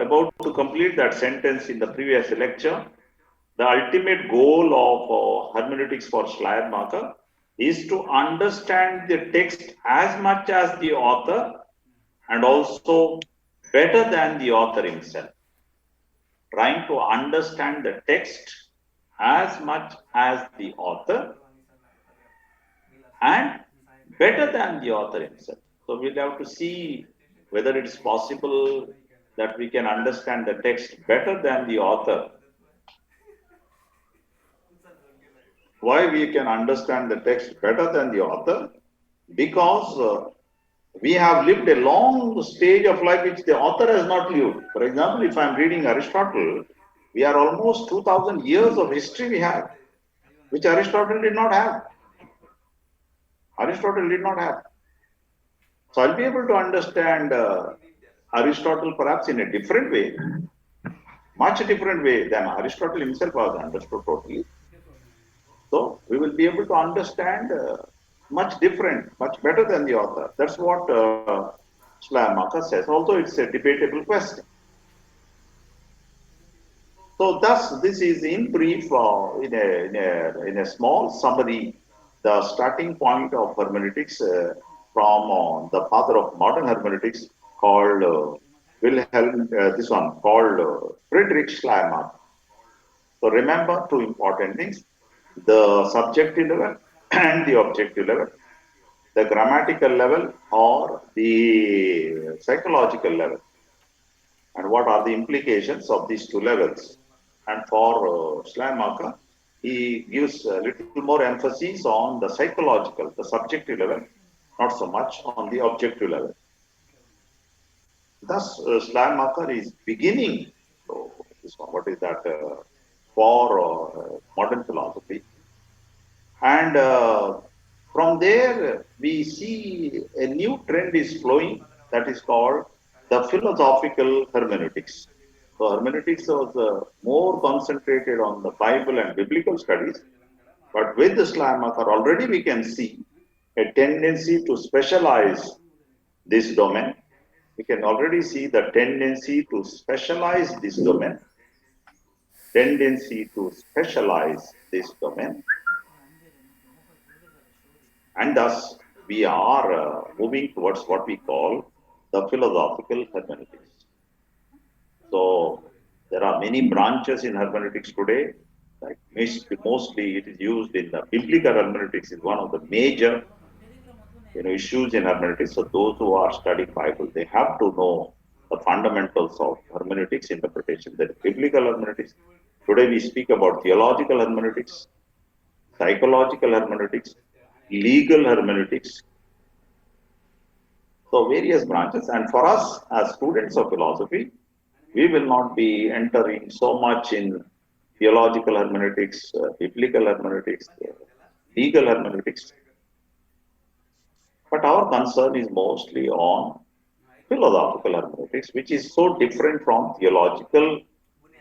about to complete that sentence in the previous lecture. The ultimate goal of hermeneutics for Schleiermacher is to understand the text as much as the author and also better than the author himself. Trying to understand the text as much as the author and better than the author himself. So we'll have to see whether it's possible that we can understand the text better than the author. Why we can understand the text better than the author? Because we have lived a long stage of life which the author has not lived. For example, if I'm reading Aristotle, we are almost 2000 years of history we have, which Aristotle did not have. Aristotle did not have. So I'll be able to understand Aristotle perhaps in a different way, much different way than Aristotle himself was understood totally. So we will be able to understand much different, much better than the author. That's what Schleiermacher says. Although it's a debatable question. So thus, this is in brief, in a small summary, the starting point of hermeneutics from the father of modern hermeneutics called Wilhelm, this one called Friedrich Schleiermacher. So remember two important things: the subjective level and the objective level, the grammatical level or the psychological level, and what are the implications of these two levels. And for Schleiermacher, he gives a little more emphasis on the psychological, the subjective level, not so much on the objective level. Thus, Schleiermacher is beginning, so this one, what is that, for modern philosophy. And from there, we see a new trend is flowing that is called the philosophical hermeneutics. So hermeneutics was more concentrated on the Bible and biblical studies, but with the Schleiermacher already we can see a tendency to specialize this domain. We can already see the tendency to specialize this domain, and thus we are moving towards what we call the philosophical hermeneutics. So there are many branches in hermeneutics today. Like mostly it is used in the biblical hermeneutics is one of the major issues in hermeneutics. So those who are studying Bible, they have to know the fundamentals of hermeneutics interpretation. That is biblical hermeneutics. Today we speak about theological hermeneutics, psychological hermeneutics, legal hermeneutics. So various branches. And for us as students of philosophy, we will not be entering so much in theological hermeneutics, biblical hermeneutics, legal hermeneutics. But our concern is mostly on philosophical hermeneutics, which is so different from theological,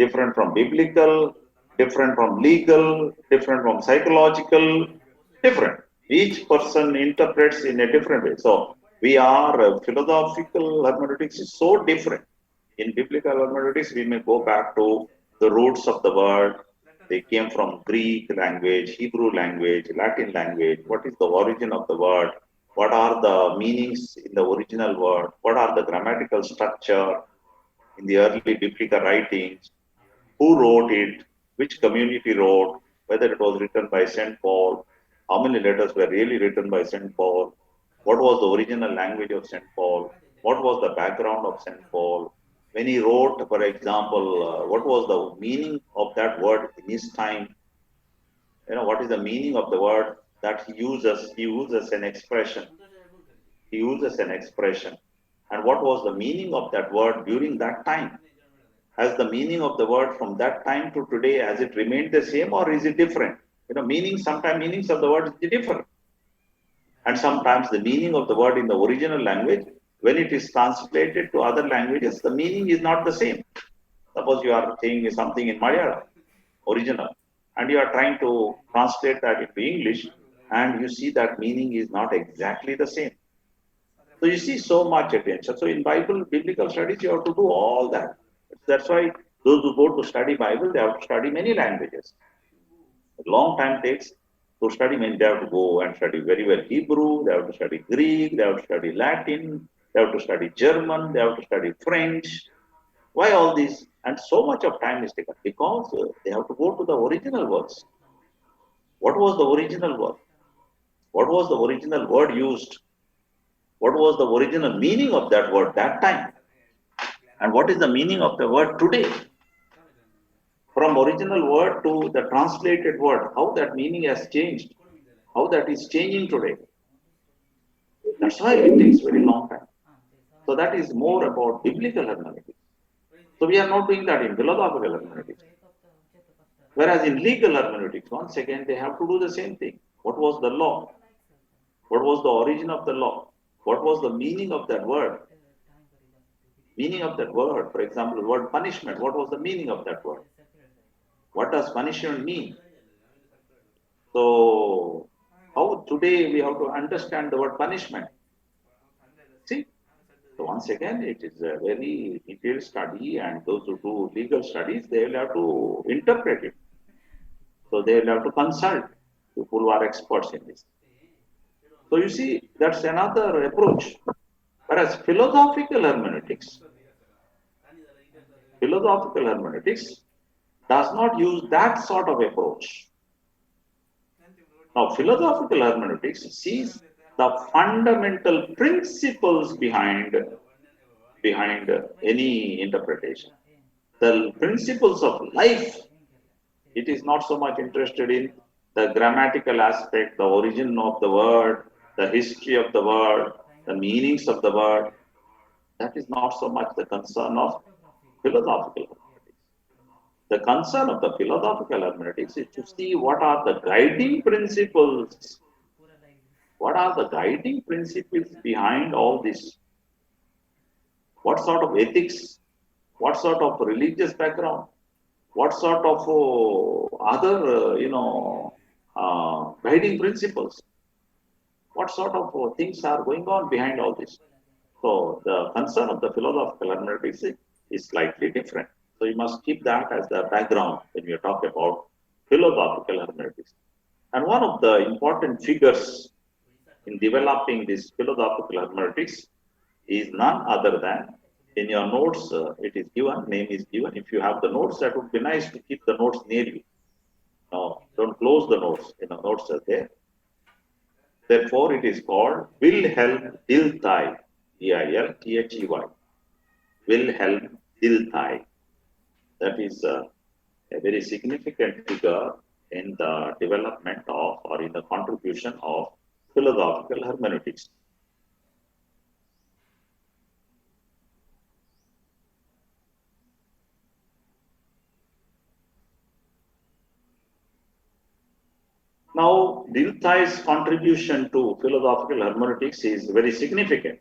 different from biblical, different from legal, different from psychological, different. Each person interprets in a different way. So we are philosophical hermeneutics is so different. In biblical hermeneutics, we may go back to the roots of the word. They came from Greek language, Hebrew language, Latin language. What is the origin of the word? What are the meanings in the original word? What are the grammatical structure in the early biblical writings? Who wrote it? Which community wrote? Whether it was written by St. Paul? How many letters were really written by St. Paul? What was the original language of St. Paul? What was the background of St. Paul? When he wrote, for example, what was the meaning of that word in his time? What is the meaning of the word that he uses? He uses an expression. And what was the meaning of that word during that time? Has the meaning of the word from that time to today, has it remained the same or is it different? Sometimes meanings of the word differ. And sometimes the meaning of the word in the original language, when it is translated to other languages, the meaning is not the same. Suppose you are saying something in Malayalam, original, and you are trying to translate that into English, and you see that meaning is not exactly the same. So you see so much attention. So in biblical studies, you have to do all that. That's why those who go to study Bible, they have to study many languages. A long time takes to study many. They have to go and study very well Hebrew, they have to study Greek, they have to study Latin, they have to study German, they have to study French. Why all this? And so much of time is taken because they have to go to the original words. What was the original word? What was the original word used? What was the original meaning of that word that time? And what is the meaning of the word today? From original word to the translated word, how that meaning has changed, how that is changing today. That's why it takes very long time. So that is more about biblical hermeneutics. So we are not doing that in philosophical hermeneutics. Whereas in legal hermeneutics, once again, they have to do the same thing. What was the law? What was the origin of the law? What was the meaning of that word? Meaning of that word. For example, the word punishment. What was the meaning of that word? What does punishment mean? So, how today we have to understand the word punishment? See? So once again, it is a very detailed study, and those who do legal studies, they will have to interpret it. So they will have to consult people who are experts in this. So you see, that's another approach. Whereas philosophical hermeneutics does not use that sort of approach. Now, philosophical hermeneutics sees the fundamental principles behind any interpretation. The principles of life. It is not so much interested in the grammatical aspect, the origin of the word, the history of the word, the meanings of the word. That is not so much the concern of philosophical hermeneutics. The concern of the philosophical hermeneutics is to see what are the guiding principles. What are the guiding principles behind all this? What sort of ethics? What sort of religious background? What sort of other, guiding principles? What sort of things are going on behind all this? So the concern of the philosophical hermeneutics is slightly different. So you must keep that as the background when you talk about philosophical hermeneutics. And one of the important figures in developing this philosophical hermeneutics is none other than in your notes, it is given, name is given. If you have the notes, that would be nice to keep the notes near you. No, don't close the notes. Notes are there. Therefore, it is called Wilhelm Dilthey, Dilthey. Wilhelm Dilthey. That is a very significant figure in the development of or in the contribution of philosophical hermeneutics. Now, Dilthey's contribution to philosophical hermeneutics is very significant.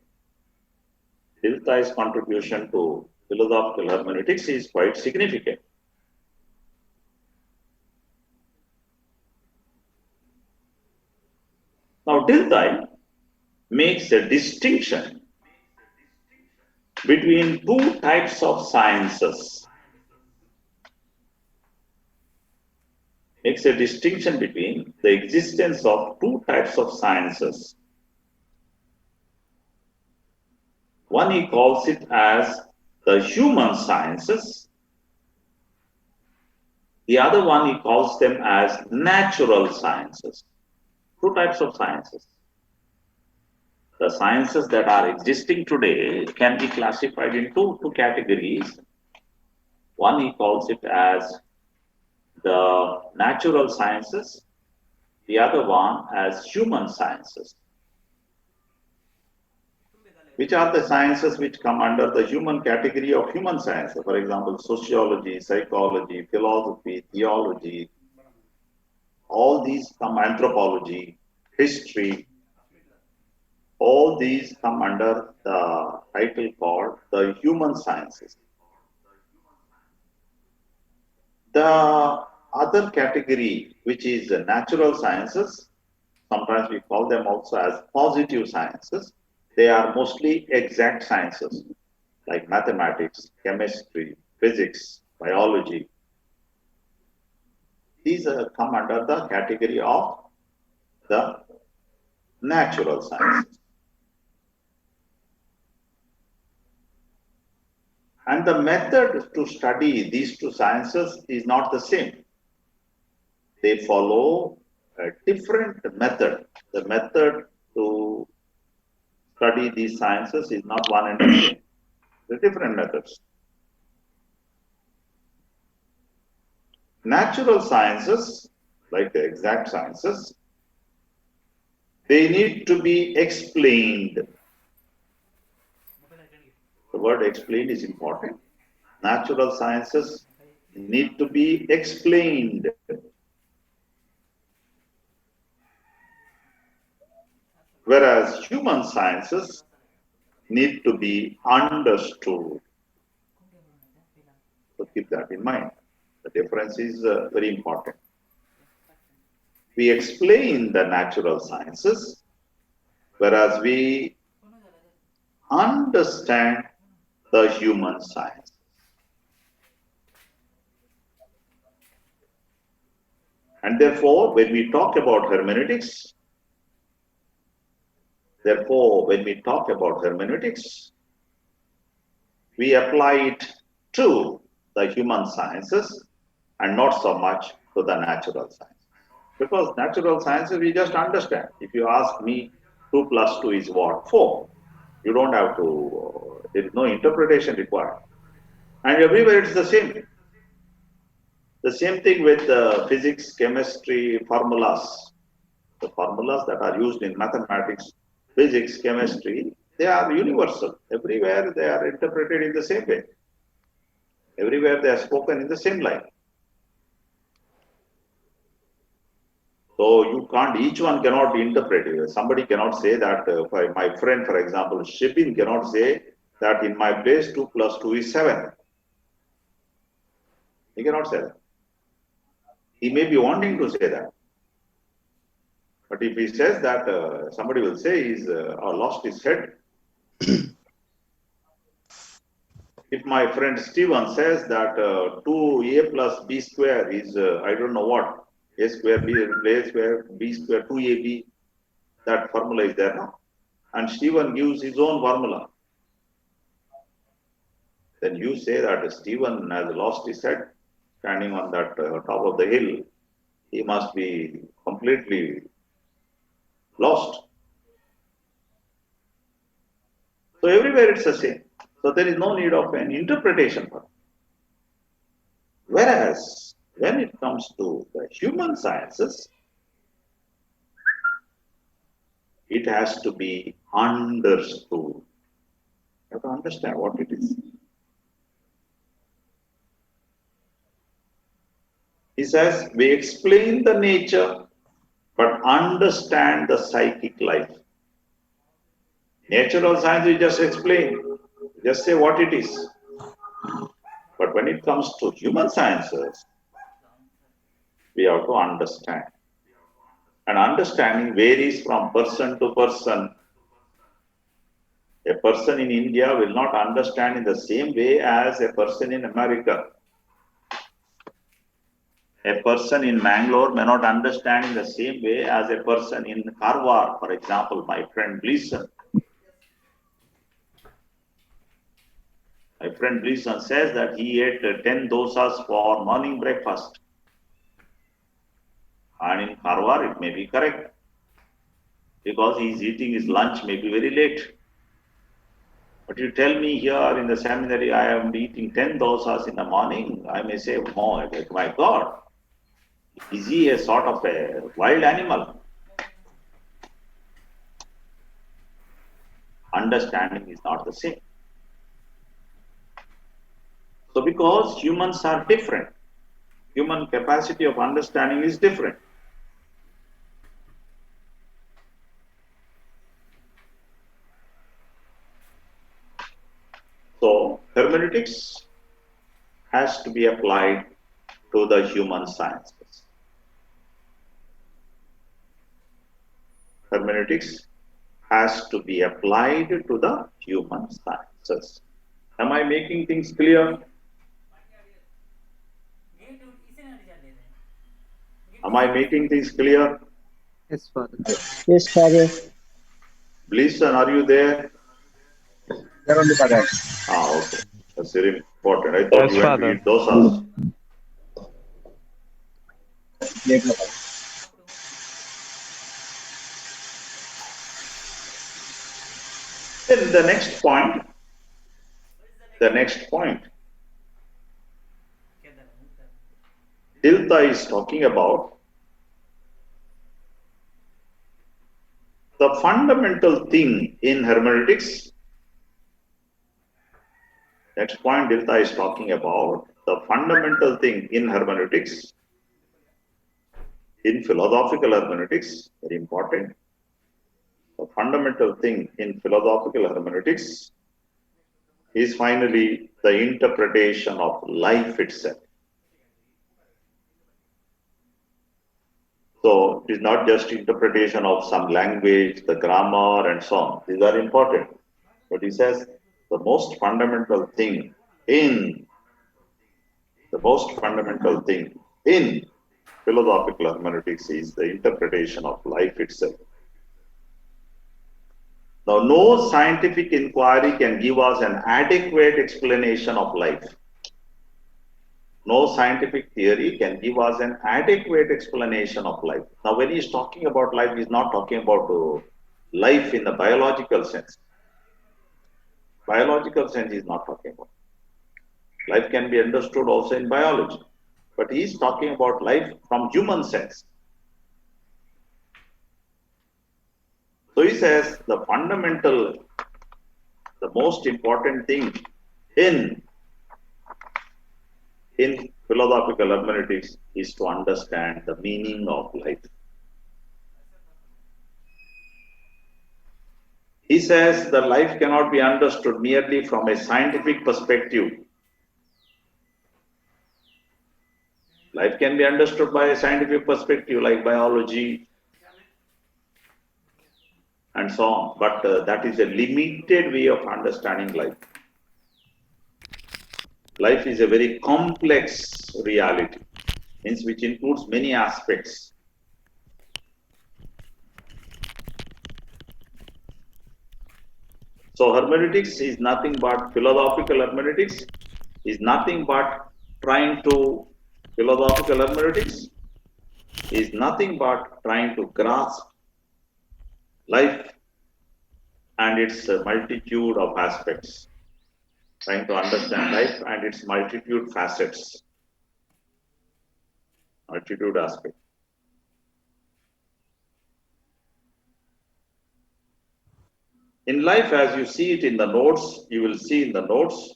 Dilthey's contribution to philosophical hermeneutics is quite significant. Now, Dilthey makes a distinction between two types of sciences. Makes a distinction between the existence of two types of sciences. One he calls it as the human sciences. The other one he calls them as natural sciences. Two types of sciences. The sciences that are existing today can be classified into two categories. One he calls it as the natural sciences, the other one as human sciences. Which are the sciences which come under the human category of human science? For example, sociology, psychology, philosophy, theology, all these come anthropology, history, all these come under the title called the human sciences. The other category, which is the natural sciences, sometimes we call them also as positive sciences. They are mostly exact sciences like mathematics, chemistry, physics, biology, these come under the category of the natural sciences. And the method to study these two sciences is not the same. They follow a different method. The method to study these sciences is not one and the same. The different methods. Natural sciences, like the exact sciences, they need to be explained. The word explained is important. Natural sciences need to be explained. Whereas human sciences need to be understood. So keep that in mind. The difference is very important. We explain the natural sciences, whereas we understand the human science. And therefore, when we talk about hermeneutics, we apply it to the human sciences and not so much to the natural science. Because natural sciences, we just understand. If you ask me, 2 plus 2 is what? 4. You don't have to, there is no interpretation required. And everywhere it's the same. The same thing with physics, chemistry, formulas. The formulas that are used in mathematics, physics, chemistry, they are universal. Everywhere they are interpreted in the same way. Everywhere they are spoken in the same line. So you can't, each one cannot interpret it. Somebody cannot say that, my friend, for example, Shibin cannot say that in my place 2 plus 2 is 7. He cannot say that. He may be wanting to say that. But if he says that, somebody will say he's lost his head. If my friend Steven says that 2a plus b square is, I don't know what, a square, b square, b square, 2ab, that formula is there now. And Steven gives his own formula. Then you say that Steven has lost his head standing on that top of the hill. He must be completely lost. So everywhere it's the same. So there is no need of an interpretation for it. Whereas when it comes to the human sciences, it has to be understood. You have to understand what it is. He says, we explain the nature, but understand the psychic life. Natural science, we just explain, just say what it is. But when it comes to human sciences, we have to understand. And understanding varies from person to person. A person in India will not understand in the same way as a person in America. A person in Mangalore may not understand in the same way as a person in Karwar, for example, my friend Gleason. My friend Gleason says that he ate 10 dosas for morning breakfast. And in Karwar, it may be correct, because he is eating his lunch maybe very late. But you tell me here in the seminary, I am eating 10 dosas in the morning, I may say, oh my God, is he a sort of a wild animal? Understanding is not the same. So because humans are different, human capacity of understanding is different. So hermeneutics has to be applied to the human sciences. Hermeneutics has to be applied to the human sciences. Am I making things clear? Am I making things clear? Yes, Father. Yes, Father. Bliston, are you there? There only Father. Okay. That's very important. I thought Yes, you went to Father. eat dosas. Later, Father. Then the next point, Dilthey is talking about the fundamental thing in hermeneutics. Next point, Dilthey is talking about the fundamental thing in hermeneutics, in philosophical hermeneutics, very important. The fundamental thing in philosophical hermeneutics is finally the interpretation of life itself. So it is not just interpretation of some language, the grammar and so on. These are important. But he says the most fundamental thing in philosophical hermeneutics is the interpretation of life itself. Now, no scientific inquiry can give us an adequate explanation of life. No scientific theory can give us an adequate explanation of life. Now, when he's talking about life, he's not talking about life in the biological sense. Biological sense he's not talking about. Life can be understood also in biology. But he's talking about life from human sense. So he says the most important thing in philosophical hermeneutics is to understand the meaning of life. He says that life cannot be understood merely from a scientific perspective. Life can be understood by a scientific perspective like biology and so on, but that is a limited way of understanding life. Life is a very complex reality, means which includes many aspects. So hermeneutics is nothing but philosophical hermeneutics is nothing but philosophical hermeneutics is nothing but trying to grasp life and its multitude of aspects, trying to understand life and its multitude facets, multitude aspects. In life, as you see it in the notes, you will see in the notes,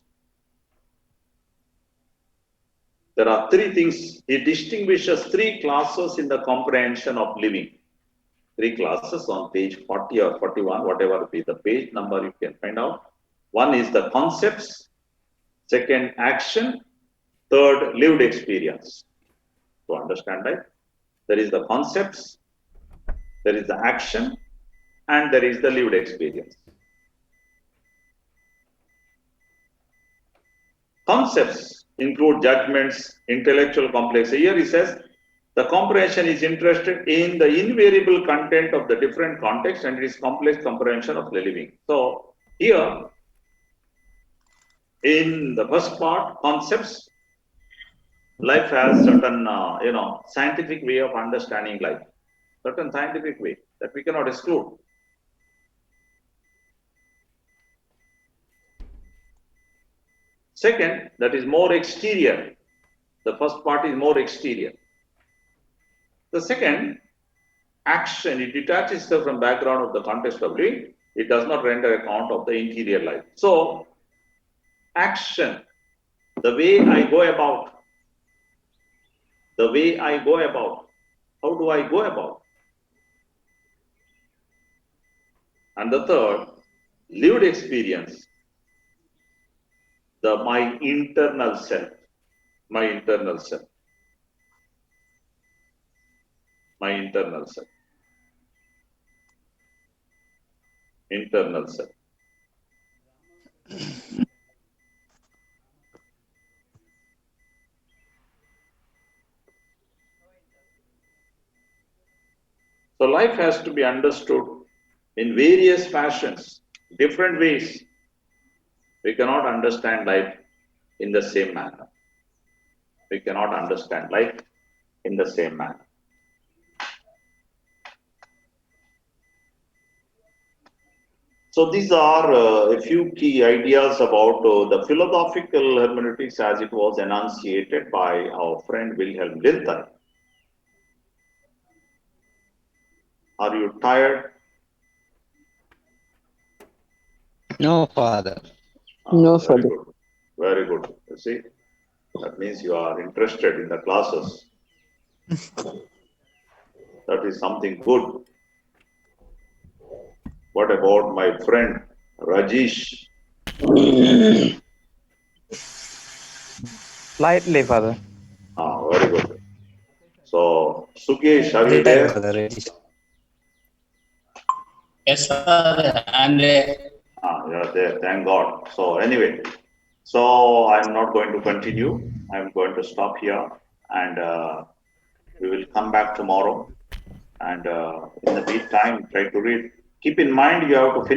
there are three things. He distinguishes three classes in the comprehension of living. Three classes on page 40 or 41, whatever be the page number you can find out. One is the concepts, second action, third lived experience. To understand life, there is the concepts, there is the action, and there is the lived experience. Concepts include judgments, intellectual complexity. Here he says the comprehension is interested in the invariable content of the different contexts and its complex comprehension of the living. So here in the first part, concepts, life has certain scientific way of understanding life, certain scientific way that we cannot exclude. Second, that is more exterior. The first part is more exterior. The second, action, it detaches itself from background of the context of living. It does not render account of the interior life. So, action, the way I go about, how do I go about? And the third, lived experience, my internal self, my internal self, my internal self, internal self. So life has to be understood in various fashions, different ways. We cannot understand life in the same manner. We cannot understand life in the same manner. So these are a few key ideas about the philosophical hermeneutics as it was enunciated by our friend Wilhelm Dilthey. Are you tired? No, Father. No, Very Father. good. Very good. You see, that means you are interested in the classes. That is something good. What about my friend Rajesh? Slightly, Father. Very good. So, Sukesh, are you Anytime, there? Father. Ready. Yes, Father. I'm there. You're there. Thank God. So, anyway, so I'm not going to continue. I'm going to stop here and we will come back tomorrow. And in the meantime, try to read. Keep in mind you have to finish